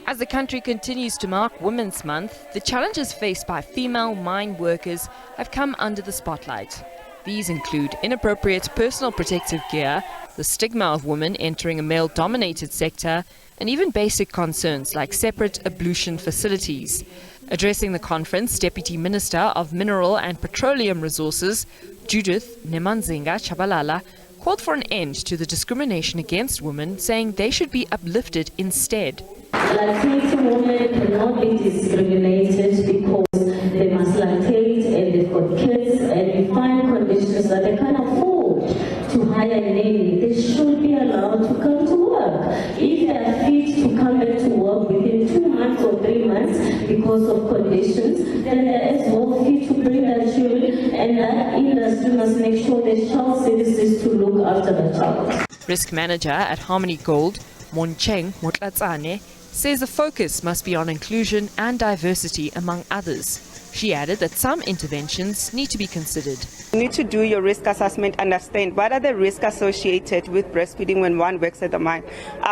As the country continues to mark Women's Month, the challenges faced by female mine workers have come under the spotlight. These include inappropriate personal protective gear, the stigma of women entering a male-dominated sector, and even basic concerns like separate ablution facilities. Addressing the conference, Deputy Minister of Mineral and Petroleum Resources, Judith Nemadzinga-Tshabalala, called for an end to the discrimination against women, saying they should be uplifted instead. Lactating women cannot be discriminated because they must lactate and they've got kids and we find conditions that they can't afford to hire a nanny. They should be allowed to come to work. If they are fit to come back to work within 2 months or 3 months because of conditions, then they're as well fit to bring their children, and that industry must make sure there's child services to look after the child. Risk Manager at Harmony Gold, Moncheng Motlatsane, says the focus must be on inclusion and diversity among others. She added that some interventions need to be considered. You need to do your risk assessment, understand what are the risks associated with breastfeeding when one works at the mine.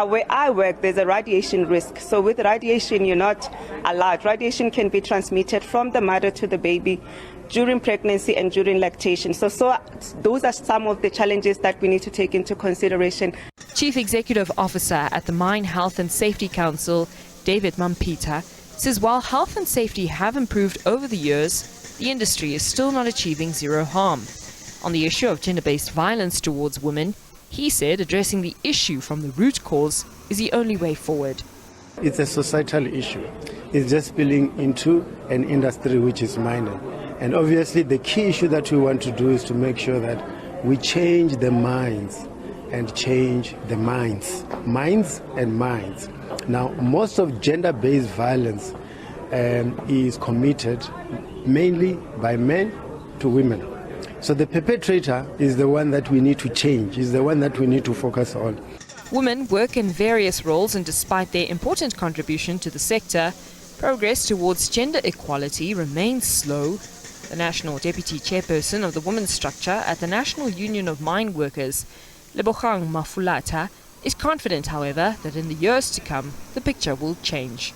Where I work, there's a radiation risk. So with radiation, you're not allowed. Radiation can be transmitted from the mother to the baby during pregnancy and during lactation. So those are some of the challenges that we need to take into consideration. Chief Executive Officer at the Mine Health and Safety Council, David Mampita, says while health and safety have improved over the years, the industry is still not achieving zero harm. On the issue of gender-based violence towards women, he said addressing the issue from the root cause is the only way forward. It's a societal issue. It's just spilling into an industry which is mining. And obviously the key issue that we want to do is to make sure that we change the minds and change the minds. Minds and minds. Now, most of gender-based violence is committed mainly by men to women. So the perpetrator is the one that we need to change, is the one that we need to focus on. Women work in various roles, and despite their important contribution to the sector, progress towards gender equality remains slow. The National Deputy Chairperson of the Women's Structure at the National Union of Mine Workers, Lebogang Mafulata, is confident, however, that in the years to come, the picture will change.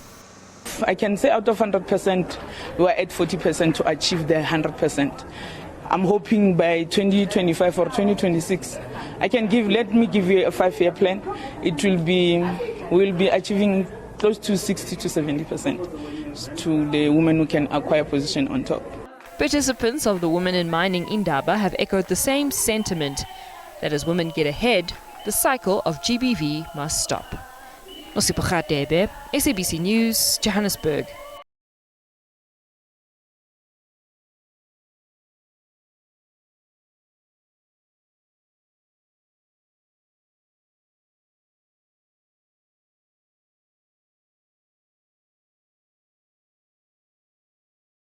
I can say out of 100%, we are at 40% to achieve the 100%. I'm hoping by 2025 or 2026, let me give you a 5-year plan. We'll be achieving close to 60 to 70% to the women who can acquire position on top. Participants of the Women in Mining Indaba have echoed the same sentiment, that as women get ahead, the cycle of GBV must stop. Nosipho Debe, SABC News, Johannesburg.